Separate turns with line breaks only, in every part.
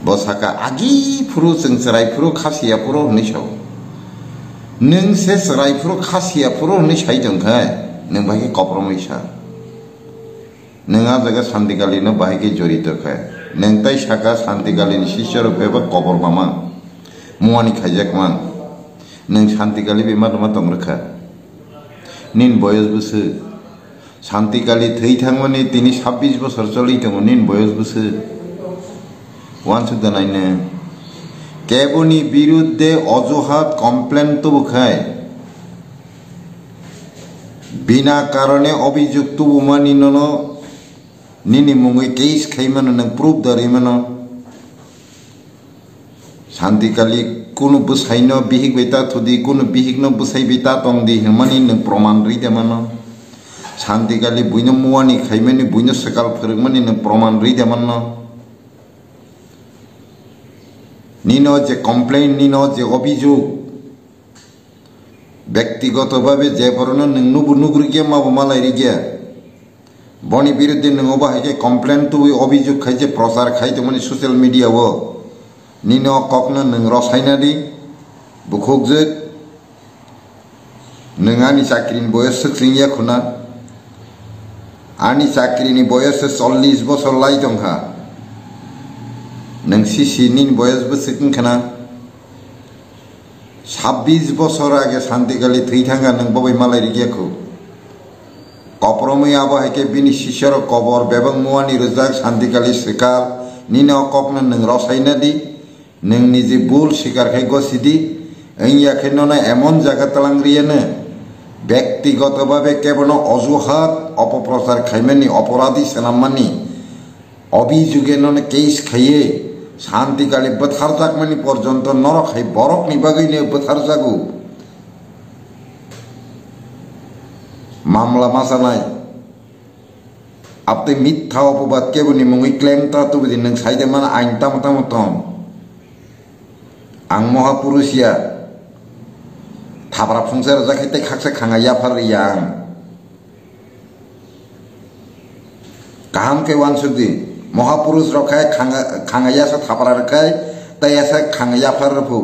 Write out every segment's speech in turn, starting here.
बसाका आगि फुरु जों रायफुरु खासिया फुरु होननाय साव नों सेस रायफुरु खासिया फुरु होननाय सायदोंखाय नों बाहाय कप्रमैसा नोंहा जायगा सान्तिकालिनो बाहाय जड़ितखाय नों ताई साका सान्तिकालिनि शिष्य रुपेबा कबर मामा मुवानि खायजाकमान नों सान्तिकालि बेमा दमा दंरोखा निन बयस बोसो शांतिकाली थै थांमाने दिनै 26 बोसोर चलिदों निन बयस बोसो वानसुदनायनो केबुनि बिरुद्धे अजुहात कमप्लेन तुबुखाय बिना कारणे अभियोग तुबुमानि ननो निनि मुङै केस खायमानो नों प्रुफ दारिमानो शांतिकाली कुनु बसायनो बिहिक बेता थुदि कुनु बिहिकनो बसाय बेता तंदि हिमानि नों प्रमाण रिदेमानो शांतिकाली बुइनो मुवानि खायमानि बुइनो सकाल फोरमानि नों प्रमाण रिदेमानो निनो जे कमप्लेन निनो जे अभियोग व्यक्तिगतभावे जे परनो नों नुबु नुग्रिगे माबो मालाय रिगे बनि बिरुद्धे नों बाहायके कमप्लेन तुबि अभियोग खायजे प्रचार खायते माने सोशल मीडिया वो निनो ककनो नों रसायनादि बुखुकजे नों आनि चाकरिनि बयस सख्रिया खुना आनि चाकरिनि बयस 40 बोसोर लाई दंहा नों सिसि निन बयस बोसोरखिन खाना 26 बोसोर आगे शांतिकाली थै थांगा नों बबाय मालाय रिगियाखौ कप्रमै आबाहायके बिनि शिष्यर कबर बेबं मुवानि रोजाक शांतिकाली सिकाल निनो ककनो नों रसायनादि नों निजे बुल शिकारखाय गसिदि ऐयाखे नना एमन जागा तलांग्रियानो व्यक्तिगतभावे केवल अजुहात अपप्रचार खायमानि अपराधी सेनामानि अभियोगे नने केस खाये शांतिकाली बथारजाकमानि पर्यन्त नरखाय बरकनि बागैनो बथारजागु मामला मासानाय आपते मिथ्या अपबाद केबुनि मुङै क्लेम तातुबदि नों सायदेमान आइन तामतामतम आं महापुरुषिया थाब्रा फुंसार जाखायते खाकसे खाङाया फारिया आं गाहाम के वानसुदि महापुरुष रखाय खाङाया सा थाब्रा रखाय तयासा खाङाया फारफु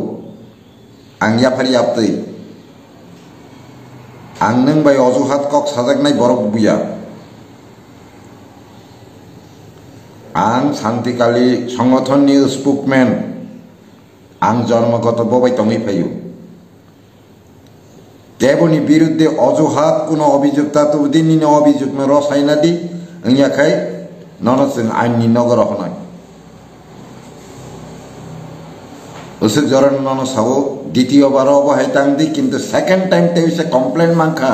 आं याफारि आपतै आं नों बाय अजुहात कक साजाकनाय बरक बुया आं शांतिकाली संगठननि स्पोकमेन आं जन्मगत बबाय तङै फायु केबुनि बिरुद्धे अजुहात कुनो अभियोग तातुबदि निनो अभियोग न रसायनादि ऐयाखाय ननो जों आइननि नगर हनाय उसुक जरन ननो सावो द्वितीय बार बाहाय तांदि किन्तु सेकेंड टाइम तेविसे कमप्लेन मांखा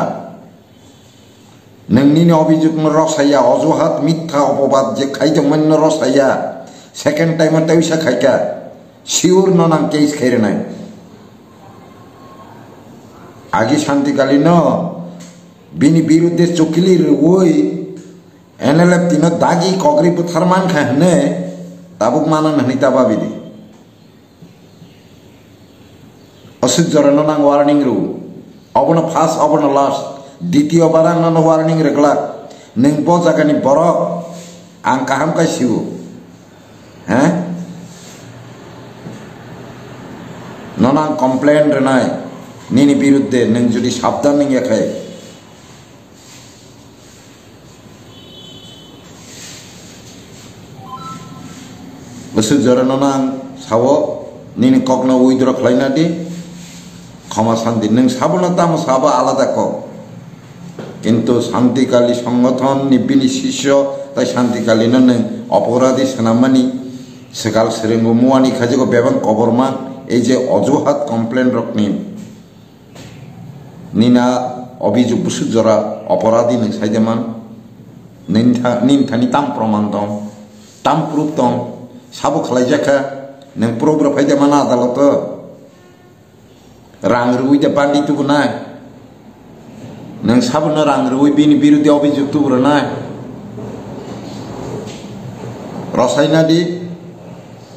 नोंनिनो अभियोग न रसाया अजुहात मिथ्या अपबाद जे खायदोंमोन न रसाया सेकेंड टाइम तेविसे खायका शिवर ननां केस खायरनाय आगे शांतिकाली न बिनि बिरुद्धे चुकिली रुई एनएलएफ तीनो दागी कगरी बुथारमान खाहने ताबुक मानन हनि ताबा बिदि असुक जरन नां वार्निंग रु अबन फास्ट अबन लास्ट द्वितीय बार नन वार्निंग रेगला नों ब जागानि बरक आं काहाम कासिउ हैं ननां कमप्लेन रनाय निनि बिरुद्धे नों जुदि साबधान नंयाखाय बसु जरन नां सावो निनि ककनो उइद्र खालायनादि क्षमा शांति नों साबन ताम साबा आलादा क किन्तु शांतिकाली संगठन निबिनि शिष्य ताई शांतिकाली नों अपराधी सेनामानि सेगाल सेरेंगु मुवानि खाजिगो बेबां कबरमा এই যে অজুহাত কমপ্লেন রকনি নিনা অভিযোগ বুসু জরা অপরাধী নং সাইদেমান নিনথানি তাম প্রমাণ দं তাম প্রুফ दं সাবো খালাইজাখা नों प्रब्र फायदेमान आदाলত रां रुइदे बान्दी तुबु ना नों साबनो रां रुइ बिनि बिरुद्धे अभियोग तुबुर ना रसायनादि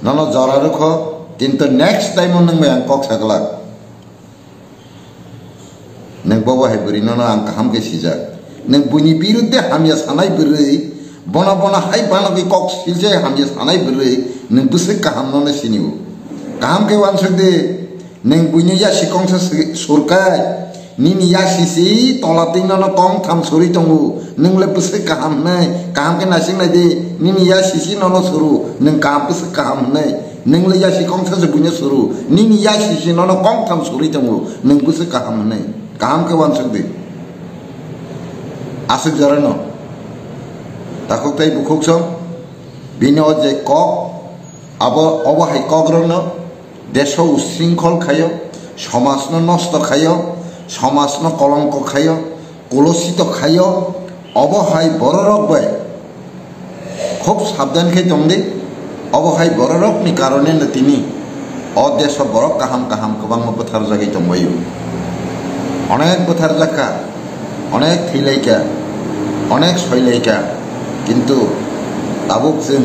ननो जरा रख किन्तु नेक्स्ट टाइम नों मैं कक सागला नों बाबाहाय बोरै ननो आं काहाम के सिजा नों बुनि बिरुद्धे हामिया सानाय बोरै बना बना हाय बानगै कक सिलजे हामिया सानाय बोरै neng busuk kaham nona siniu kaham ke wan sugde neng punya ya si kongsa surkai nini ya si tolating nona tong tham suri tongu neng le busuk kaham nai kaham ke nasing nai de nini ya si nona suru neng kaham busuk kaham nai neng le ya si kongsa se punya suru nini ya si nona kong tham suri tongu neng busuk kaham nai kaham ke wan sugde asuk jarano takok tai bukok song bino je kok abo hai kok rono desho ushrinkol khayo সমাজ নষ্ট খায় সমাজ কলঙ্ক খায় কলুষিত খায় অবহাই বড় rock by খুব সাবধান খাই দে অবহাই বড় রকনি কারণে তিনি অদেশ বড় কাহাম কাহাম গোबां बोथार जागाय दंबायो अनेक बोथार जाखा अनेक थैलायखा अनेक सयलायखा किन्तु दाबुक जों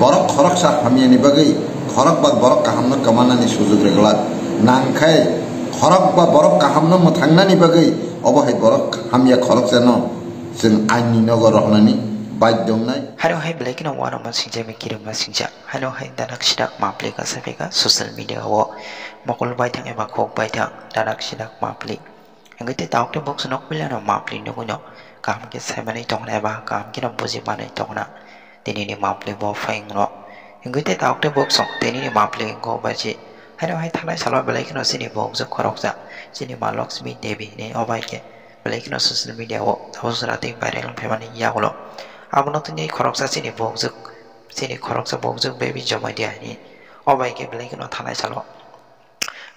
बरक खरकसा हामियानि बागै खरक बा बरक काहामनो कमानानि सुजुग रेगला नांखाय खरक बा बरक काहामनो मोथांनानि बागै अबहाय बरक हामिया खरक जानो जों आइननि नगर रहनानि बाध्य नाय
Halo hai black na wana masingja me kirim masingja halo hai danak sidak mapli ka sapeka social media wo mokol baithang eba khok baithang danak sidak mapli engite tauk te box nok pila no mapli no kuno kam ke samani tongna eba kam ke no buji manai tongna tini ni mapli bo faing no engite tauk te box ok tini ni mapli go baji halo hai thalai salo black no sini box khorok ja sini ma Lakshmi Devi ni obai ke black no social media wo thosrati viral phemani yaglo abonotun ni khoroksa sini khoroksa bokjuk baby jomai dia ni obai ke belai kino thanai salo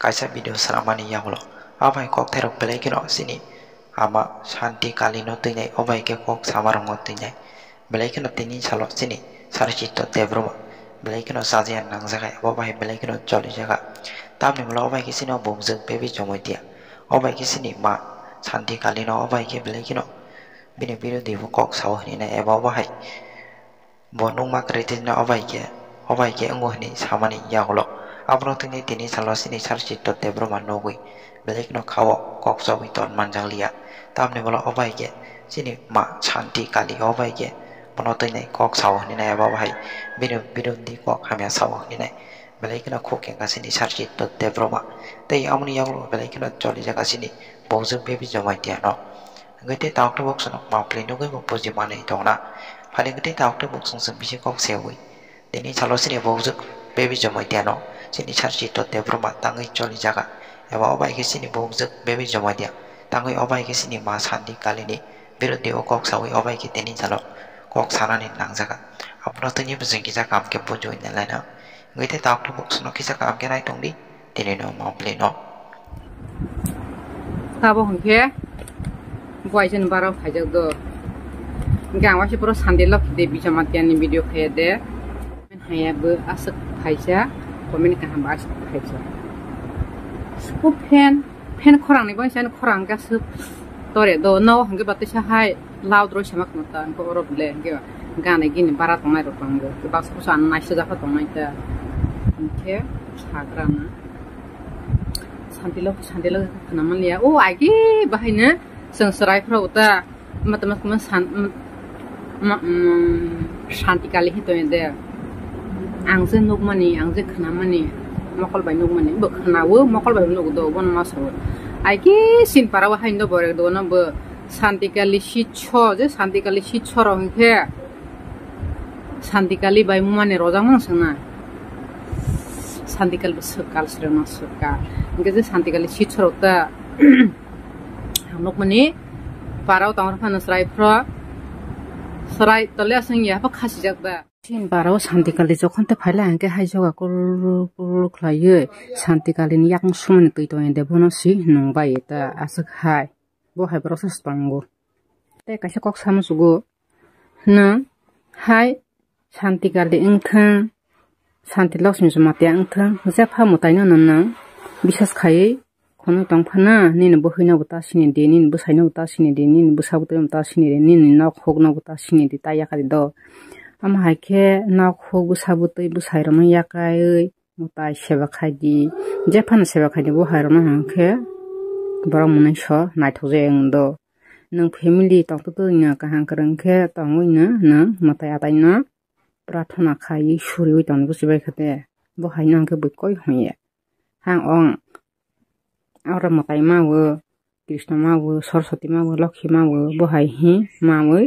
kaisa video salamani yaglo abai kok therok belai kino sini ama shanti kalino tinai obai ke kok samarong tinai belai kino tini salo sini sarchito debroma belai kino sajian nang jaga obai belai kino choli jaga tamni mula obai ke sini bokjuk baby jomai dia obai ke sini ma shanti kalino obai ke belai kino bini biru di kok sawah ni na eba bahai bonung makriti na obai ke enguh ni samani yaglo abro tini tini salo sini sarchi to tebro manogui belek no khawo kok sawi ton manjang lia tamne bola obai ke sini ma shanti kali obai ke bonotai nai kok sawah ni na eba bahai biru di kok hamya sawah ni na belek no kok yang sini sarchi to tebro ma tei amuni yaglo belek no choli jaga sini bongsu bebi jomai dia no ngite tauk te box no mapli no go poji mane tongna phale ngite tauk te box sung bisi kok sewi tini chalo sini box baby jomai dia no sini charchi to te broma tangai choli jaga eba obai ke sini box baby jomai dia tangai obai ke sini ma sandi kalini biru de kok sawi obai ke tini chalo kok sanani nang jaga apno tini bujing ki jaga am ke pojo ina lana ngite tauk te box no ki jaga am ke nai tongdi tini no mapli no
Tabo hongke Guajan baro khajak do gang wasi puro sandelo khide bija matian ni video khaya de men haya bu asak khaisa komen ka ham as khaisa sku pen khorang ni bangsan khorang ga sup tore do no hangge batte sa hai loud ro samak mata ko orob le ge gane gini barat ngai ro pango ke bas ku san nai sa jafa tongai ta ke sagrana sandelo khanaman liya o agi bahina जों सरायफ्राव दा मतलब शांति काली हितो दे आंजे नुगमानि आंजे खनामानि मकल bye नुगमानि बो खनावो मकल bye नुग दो बन मासो आइके सिन पाराव हाइन दो बरे दो न बो शांति काली सिछो जे शांति काली सिछो रंखे शांति काली बाय मुमाने रोजां मांसना शांति काली सकाल स्रना सका इंगे जे शांति काली सिछो दा नकमनि बाराव तांर फान सराय तले असं या बा खासि जाबा सिन बाराव शांतिकाली जखनते फाइला आंके हाय जगा कुल खलायो शांतिकालिनि याक सुमन तैतो एंदे बनसि नंबाय ता आसक हाय बो हाय ब्रसस तांगो ते कासे कक सामसुगो न हाय शांतिकाली इंखा शांति लक्ष्मी जमाते इंखा जाफा मतायनो नन बिसास खायै kono tangphana nin bohina buta sini de nin busaina buta sini de nin busabuta buta sini de nin na khogna buta sini de taya kali do am haike na khog busabuta busairama yakai mutai seba khadi jefan seba khadi bo hairama hanke bara munai sho naithoje engdo nang family tangto to nya ka hankarangke tangoina na matai ataina प्रार्थना खाई सुरी उइतन बुसिबाय खते बहाय नांके बकय होये हां ओं आउरा मताय मावो कृष्ण मावो सरस्वती मावो लक्ष्मी मावो बहाय हि मावै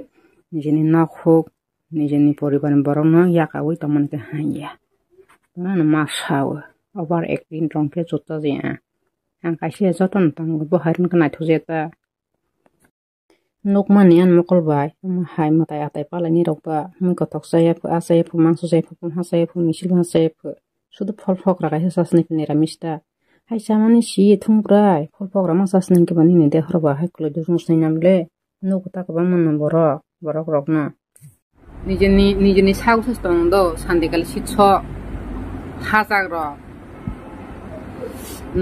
निजेनि नखुक निजेनि परिबारनि बरंनो याकावै तमनके हाया ना मासावो अबार एकदिन रंके जोता जेया आं खायसे जतन तंग बहायरन नायथो जेता नकमानि आन मकलबाय हाय मताय आताय पालायनि रौबा मुकतक जायाफो आजायाफो मांसो जायाफो हासायाफो मिसिल हासायाफो सुदु फल फकरा गाय सासनि निरामिसता हाय सामानि सि थुंब्राय फल फकरा मासासनि के बानि ने देहरबा हाय कुलै दुसनै नामले नकता कबा मन बरक रकना निजेनि साउ सस्तंग दो सान्दिकाल सिछ हाजाग्र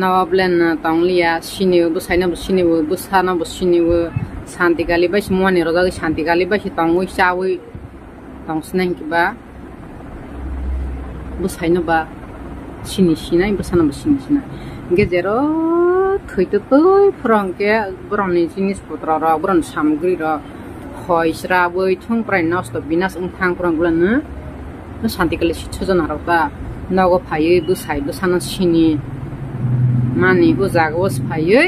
नवाब्लेन तंगलिया सिनिबो बुसाइनाबो सिनिबो बुसानाबो सिनिबो शान्तिकाली बाइस मुवानि रजागै शान्तिकाली बाइस तंगै चावै तंसनाय किबा बुसाइनोबा सिनाय बुसानाबो सिनाय गेजेरो थैतो तै फरंके ब्रनि जिनिस पत्र र ब्रन सामग्री र खयस्राबै थुंप्राय नस्त बिनास उंथां फरंगलनो शान्तिकाली सिछ जनारता नगो फायै बुसाइ बुसाना सिनि मानि बो जागोस फायै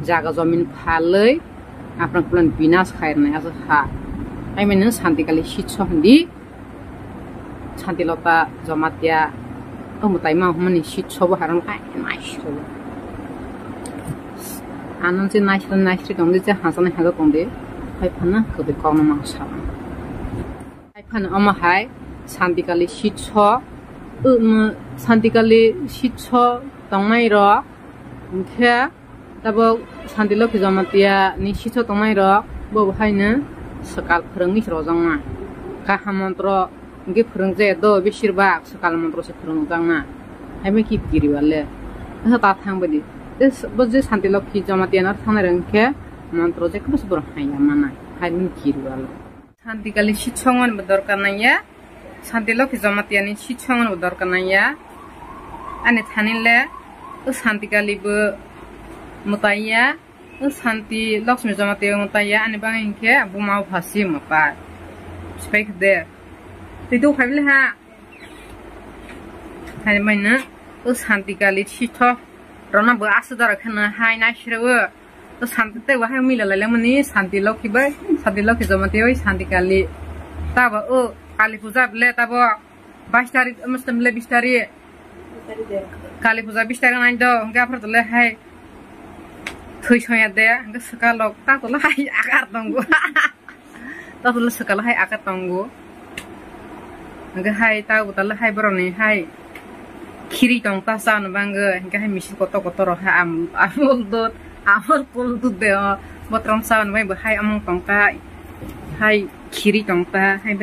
जागा जमिन फालै आपन प्लान बिनाश खायरनाय आस हा आइ मेन शान्तिकाली सिछ हन्दि शान्तिलता जमातिया अमताय मा हमनि सिछ बहारन खाय नाइसो आननसे नाइसरि दंदि जे हासनाय हागा दंदि हाय फाना कबे कौन मासा हाय फान अमहाय शान्तिकाली सिछ शान्तिकाली सिछ तंनाय र ओंखे दाबो शान्तिलखि जमातिया नि सिछ तंनाय र बहायनो सकाल फोरोंनि रजंना गाहा मन्त्र गे फोरों जे द बेसिरबा सकाल मन्त्र से फोरों जांना हायमे कि गिरिवाले ता थांबदि बजे शान्तिलखि जमातिया न थांनाय रंखे मन्त्र जे कबस बर हाया माना हायमे गिरिवाले शान्तिकाली सिछंगन दरकार नाया शान्तिलखि जमातिया नि सिछंगन दरकार नाया आने थानिले शान्तिकालीबो मताया शान्ति लक्ष्मी जमातिया मताया आने बांगिनखे बुमाव फासि मपा स्पाइक दे तेदो फाइबले हा हाय मैना शान्तिकाली सिछ रनाबो आसदार खना हाय नासिरबो शान्ति ते हाय मिलालाले मनि शान्ति लक्ष्मी जमातिया शान्तिकाली ताबो काली पूजा बले ताबो 22 तारिख मस्तमले 20 तारिख काली पूजा 20 तारिख नाइन दो गाफरदले हाय थैसया दे सकालक तातले हाय आकार दंगो तातले सकाल हाय आकार दंगो हाय ताबोतले हाय बरनि हाय खिरि दं तासान बांगो हाय मिसि कत र हा आमल पुल दु दे बत्रम सान बाय हाय अमं तंका हाय खिरि दंता हाय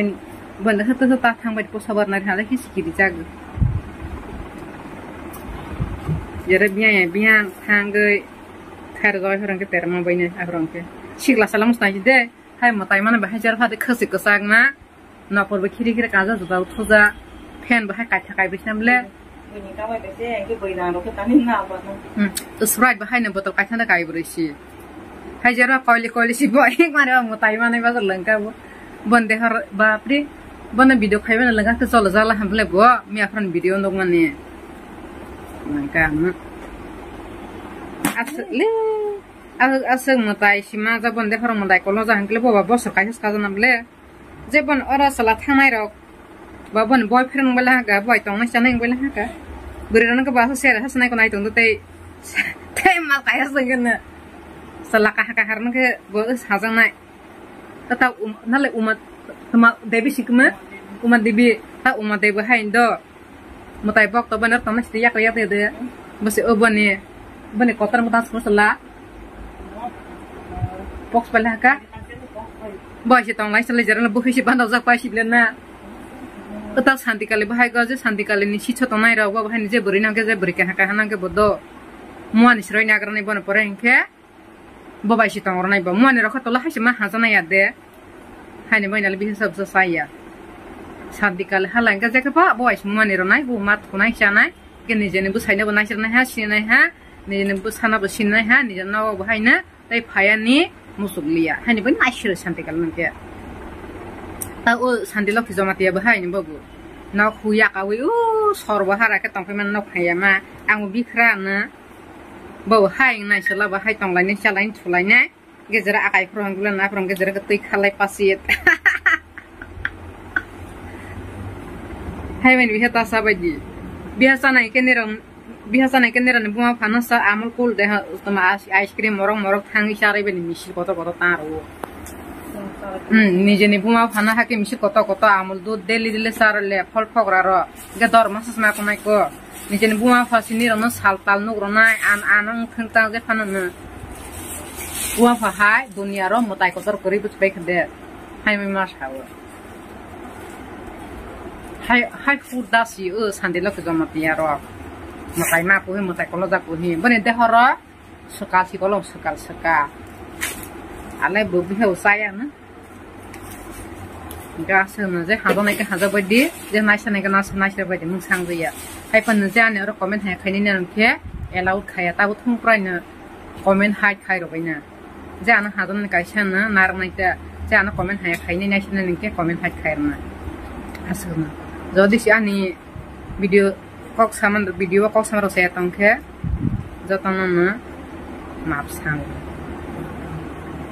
बन हत थांबाय पोसाबर ना हाले खिरि जागो जरे बिया थांगै खार जय हरंके तेरमा बैने आफरंके सिगला साला मुस्ताइ दे हाय मताय माने बाहाय जार फादे खसि कसागना नपरबो खिरि काजा जुदा थुजा फेन बाहाय काथा काय बिसनामले बनि काबाय बेसे के बैना रके तानि ना बानो तो स्प्राइट बाहाय न बोतल काथा ना काय ब्रैसि हाय जरा कॉली सि बय माने मताय माने बाजार लंका बन्दे हर बापरे बन भिडियो खाइबन लगा त चल जाला हमले बो मी आफरन भिडियो नग माने नका असले असं मताय सिमा जबन दे हरम दाय कलो जाहंकले बबा बसर कायस काजनामले जेबन अरा सला थानाय रक बाबन बॉयफ्रेंड बला गा बय तंनाय जानाय बला हाका बुरिरन का बास सेर हसनाय को नाय तंदु तै मा कायस संगन सला का हाका हरन के बो साजनाय तता नाले उमत तमा देबी सिकमे उमत देबी ता उमत देबो हाइंद मताय बक तो बनर तंनाय सिया कया दे बसे बने कोतर मतास मसला बॉक्स बला हाका बयसे तंलाय सले जरन बहिसि बान्दाव जा पाइसिबलेना तता शान्तिकाली बाहाय गजे शान्तिकाली नि सिछ तनाय राव बाहाय जे बरिना के जे बरिका हाका हानांगे बदो मुआनि स्रय नागरनाय बन परे हिंखे बबाइसि तंगरनाय बा मुआनि रख तला हाइसे मा हाजना यादे हायने बैनाले बिहि सब साया शान्तिकाली हालांगा जेके बा बयस मुआनि रनाय बु मात खनाय जानाय के निजेने बुसाइनो बनायसरनाय हा सिनाय हा निजेने बुसाना बसिनाय हा निजेना बाहायना तै फायानि मुसुगलिया हायने बै नाइसर शान्तिकाली नके ও শান্তি লক্ষ্মী জমাতিয়া বাহাই নি বাবু নাও খুয়া কাউই ও সর্বহারা কে তংফাই মান নাও খাইয়া মা আং বিখ্রা না বাবু হাই নাই সলা বাহাই তংলাইনে চালাইন থুলাইনে गेजेरा आखाइ फ्रंगुला ना फ्रंग गेजेरा तै खालाय पासियत हायमेन बिहा तासा बायदि बिहा सानाय केनेरन बुमा फानसा आमल कुल दे तमा आइसक्रीम मरक मरक थांगि सारै बेनि मिसि कत कत तारो निजेनि बुमा फाना हाके मिसि कत कत आमल दूध देली दिले सारले फल फगरा र गे दर मासस मा कोनाय को निजेनि बुमा फासिनि रन साल ताल नग्रनाय आन आनंग खंता जे फानन Gua fahai dunia rom mutai kotor keribut baik deh. Hai memang sahaja. Hai food dasi sandi lo kejamat ya rom. Mutai mapuhi mutai kalau japuhi. Bani deh hara sekal si kalau sekal. Alai bubi hau saya na. Gas na je hado naik hado badi. Je naisa naik naisa badi musang je. Hai penelitian ni orang komen hai kini ni nampi. Elaut kaya tahu thung pray na komen hai kaya robina. Jangan hadon kaishan na narang itu jangan komen hai kaini nasional ningke komen hai kairna asal jadi si ani video kok sama saya tangke jatuh na maaf sang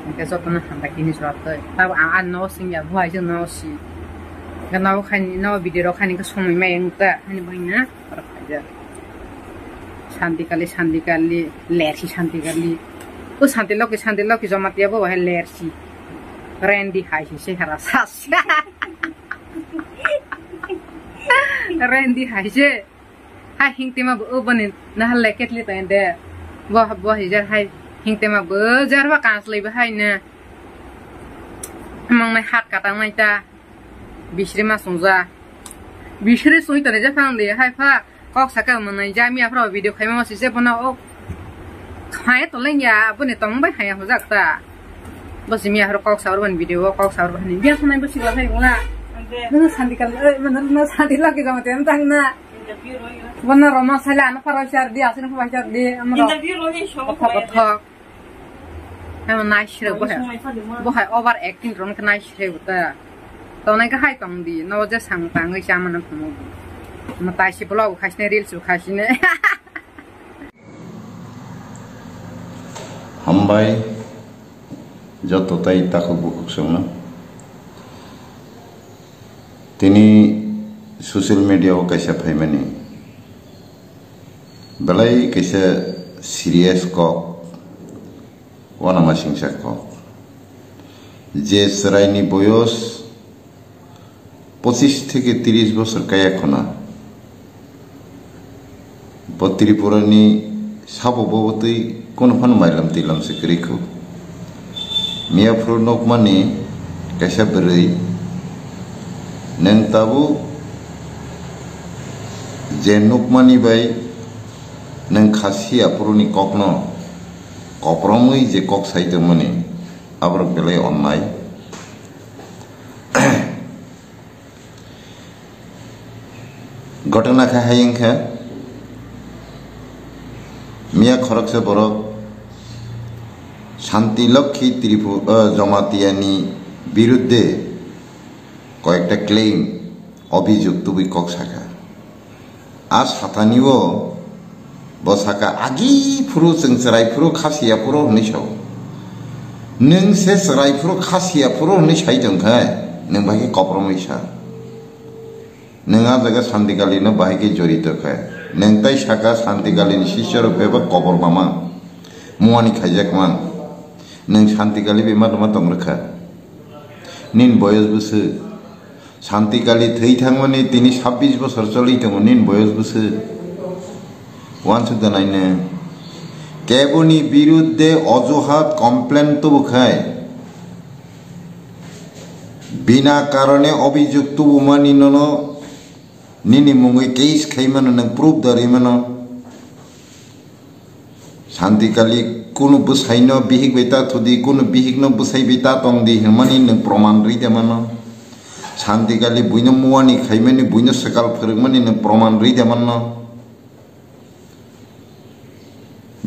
ningke jatuh na hampa kini surat tahu an nau singya buai je nau si nau kaini nau video kaini ke semua yang tu ani banyak perkara shanti kali lersi shanti kali o santi loki jamatia bo hai lersi rendi hai se harasas rendi hai se hai hingtima bo bani na leketli tande bo hijar hai hingtima bo jarwa kanslai ba hai na amang nai hat katang nai ta bisri ma sungja bisri soi tane ja phang de hai pha kok saka manai jamia phra video khaima ma se bana o hai to leng ya bune tong bai hai ho jakta bosi mi har kok saur ban video kok saur ban ni biar sunai bosi hai ngula na sandikal na sandila ke jamate tang na wana roma sala na fara char di asin ho char di amro interview ro ni show ko hai na shire bo hai over acting ron ka na shire uta to nai ka hai tong di no je sang tang ngai cha man phu ma tai si blog khasne reels khasne
Hambai jatuh tai takut bukuk semua. Tini sosial media o kaisa phaimani. Belai kaisa serious ko wana masingsa ko. Je serai ni boyos 25 থেকে 30 বছর kaya khona. ত্রিপুরানি সাববতই কোন von Milam তিলাম সিকরিখু মিয়াফ্রো নকমানি কাইসা বেরই নং তাবু যে নকমানি by নং খাসিয়া পুরনি ককন কপ্রমই যে cock সাইতমনি আবার বেলায় অন্যায় ঘটনা খাহাইংখা মিয়া খরকসে বড় শান্তি লক্ষ্মী জমাতিয়ানি বিরুদ্ধে কয়েকটা ক্লেম অভিযোগ তুবি কক শাখা আর সাতানিও বসাকা আগি ফুরু जों सरायफुरु खासिया फुरु हनिसाव नों से सरायफुरु खासिया फुरु हनि साइदोंखाय नों बाहाय कप्रमैसा नोंहा जागा शान्तिकालिनो बाहाय जड़ितखाय नों ताइ साका शान्तिकालिनि शिष्य रुपेबा कबर मामा मुवानि खाइजाकमान नों शान्तिकालि बेमा दमा दंरोखा निन बयस बोसो शान्तिकालि थैथांमानि तिनि 26 बोसोर चलिदोंमोन निन बयस बोसो वानसुदानायनो केबुनि बिरुद्धे अजुहात कमप्लेन तुबुखाय बिना कारणे अभियोग तुबुमानि ननो निनि मुङै केस खाइमानो नों प्रुफ दारिमानो शान्तिकालि कुनु बुसाइनो बिहिक बेता थुदि कुनु बिहिकनो बुसाइ बेता तंदि हिमानि नों प्रमाण रिदेमानो शान्तिकालि बुइनो मुवानि खाइमानि बुइनो सकाल फोरोंमानि नों प्रमाण रिदेमानो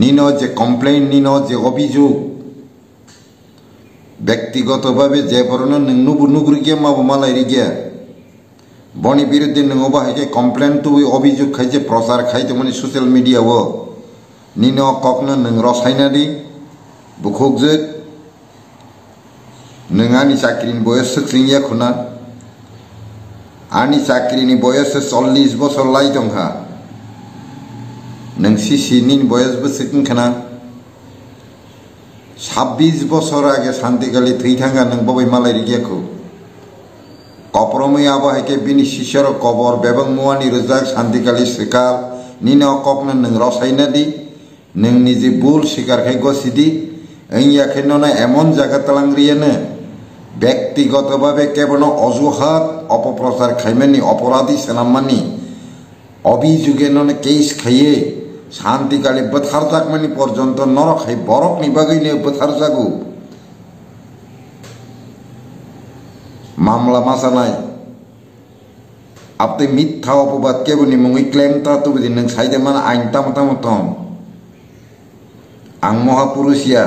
निनो जे कमप्लेन निनो जे अभियोग ব্যক্তিগতভাবে যে পরনো নों नुबुनुगुर गया माबो मालायरि गया बनि बिरुद्धे नों बाहायके कमप्लेन तुबि अभियोग खाइजे प्रचार खाइते माने ससियेल मीडिया वो निनो ककनो नों रसायनारि बुखुकजे नों आंनि चाकरिनि बयस सोख्रिंया खुना आंनि चाकरिनि बयस 40 बछर लाई दंहा नों सिसिनि बयसबो सोखिंखाना 26 बछर आगे शान्तिकालि थैथांगा नों बबै मालायरि गियाखौ कपरमै आबाहायके बिनि शिष्यर कबर बेबं मुवानि रोजाक शान्तिकालि सिकाल निनो ककनो नों रसायनादि नों निजे बुल सिकारखाय गसिदि ऐयाखे नना एमन जागा तलांग्रियानो व्यक्तिगतभावे केवल अजुहात अपप्रचार खाइमानि अपराधी सेनामानि अभियोगे नने केस खाइये शान्तिकालि बोथारजाकमानि पर्यन्त नरखाय बरकनि बागैनो बोथारजागु मामला मासानाय आपते मिथ्या अपबाद केबुनि मुङै क्लेम तातुबदि नों साइदेमान आइन तामतामतम आं महापुरुषिया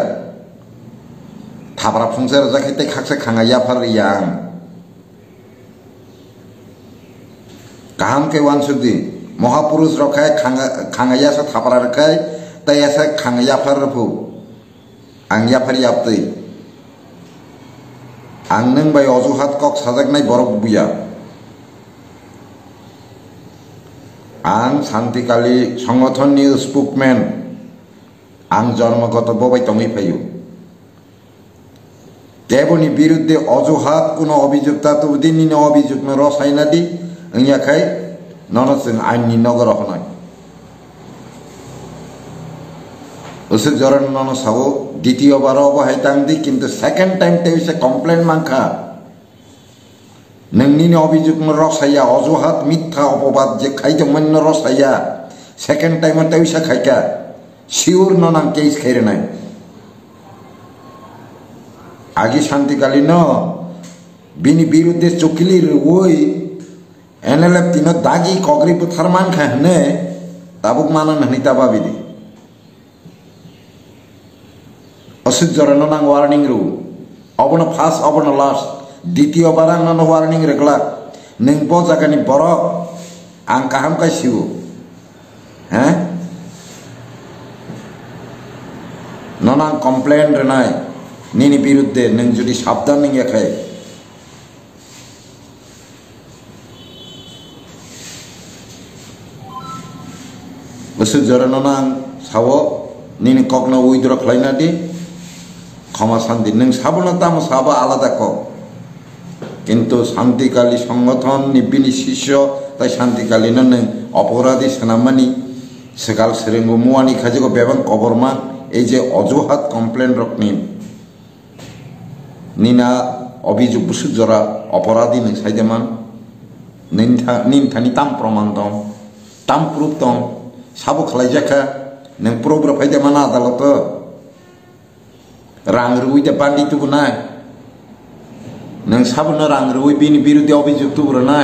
थाब्रा फुंसार जाखायते खाकसे खाङा याफारियां गाहाम के वानसुदि महापुरुष रखाय खाङा यासा थाब्रा रखाय तयासा खाङा याफार रफु आं याफारि आपतै आं नों बाय अजुहात कक साजाकनाय बरक बुया आं शान्तिकालि संगठननि स्पोकमेन आं जन्मगत बबाय तङै फायु देवनि बिरुद्धे अजुहात कुनो अभियुक्ता तो दिननि अभियुक्त न रसायनादि ऐयाखाय ननसों आइननि नगर हनाय उसु जरन नन साबो द्वितीय बार अबहाय तांदि किन्तु सेकेंड टाइम तेसे कमप्लेन मांखा नोंनि अभियुक्त न रसाया अजुहात मिथ्या अपबाद जे खायदोंमोन न रसाया सेकेंड टाइम तेसे खायका शिवर ननां केस खायरनाय आगे शान्तिकालि न बिनि बिरुद्धे चुकिलि रुवै एनएलएफ तिनो दागी कग्रि बुथारमान खाहने ताबुक मानन हनि ताबाबिदि असुजरन नां वार्निंग रु अबन फार्स्ट अबन लास्ट द्वितीय बार आं नन वार्निंग रेगला नों ब जागानि बरक आं काहाम कासिउ हैं ननां कमप्लेन रेनाय निनि बिरुद्धे नों जुदि साबधान नोंयाखाय उसु जरन नां सावो निनि ककनो उइद्र खालायनादि क्षमा शान्ति नों साबना ताम साबा आलादा क किन्तु शान्तिकालि संगठन निबिनि शिष्य ताई शान्तिकालि नों अपराधी सेनामानि सेगाल सेरेंगु मुवानि खाजिको बेबां कबरमा এই যে অজুহাত কমপ্লেন রকনি নিনা অভিযোগ বুসুজরা অপরাধী নং সাইদেমান নিমথানি তাম প্রমাণ দं তাম প্রুফ दं সাবো খালাইজাখা नों प्रब्र फायदेमान आदाলত रां रुइदे बान्दी तुबुना नों साबनो रां रुइ बिनि बिरुद्धे अभियोग तुबुरना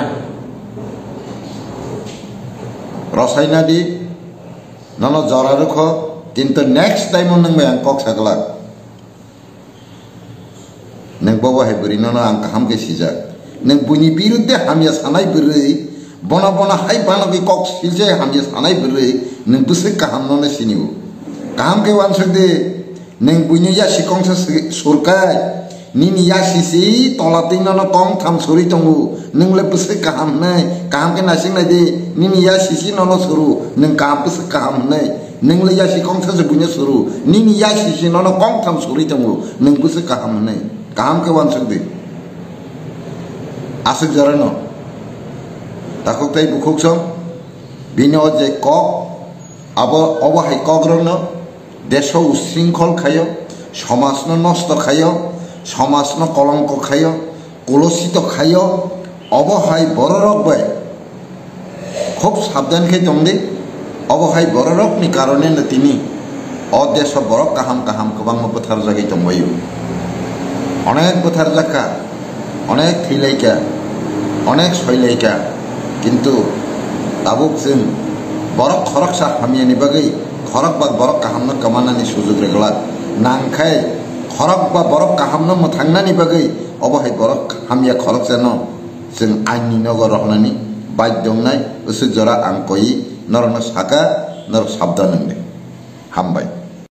रसायनादि नन जरा रख किन्तु नेक्स्ट टाइम नों मैं कक सागला नों बाबाहाय बोरै नन आं काहाम गेसिजा नों बुनि बिरुद्धे हामिया सानाय बोरै बना बना हाय बानगै कक सिलजे हामिया सानाय बोरै नों बुसे काहाम नन सिनिउ काहाम के वानसदे नों बुनि या सिकंसा सरकाय निनि या सिसि तलातिं नन कम थाम सरि दंगु नोंले बुसे काहाम नै काहाम के नासिं नायदे निनि या सिसि नन सरू नों काहाम बुसे काहाम नै नोंले या सिकंसा जुबुनि सरू निनि या सिसि नन कम थाम सरि दंगु नों बुसे काहाम नै काहाम के वानसदे आसुक जरानो ताको ताई बुखुकसं बिनि अजे कक आबो अबहाय कग्रनो देश उशृंखल खायो समाज नष्ट खायो समाज कलंक खायो कलुषित खायो अबहाय बररक बाय खूब साबधान के दंदे अबहाय बररकनि कारणे तिनि अदेश बरक काहाम काहाम गोबां बोथार जागै दंबायो अनेक बोथार जाखा अनेक थैलायका अनेक सयलायका किन्तु ताबुक जों बरक खरकसा हामियानि बागै खरक बाग बरक काहामनो कमानानि सुजुग रेगला नांखाय खरक बा बरक काहामनो मोथांनानि बागै अबहाय बरक हामिया खरक जेनो जों आइननि नगर रहनानि बायदंनाय उसु जरा आंकई नरनो साका नर साबदान हामबाय।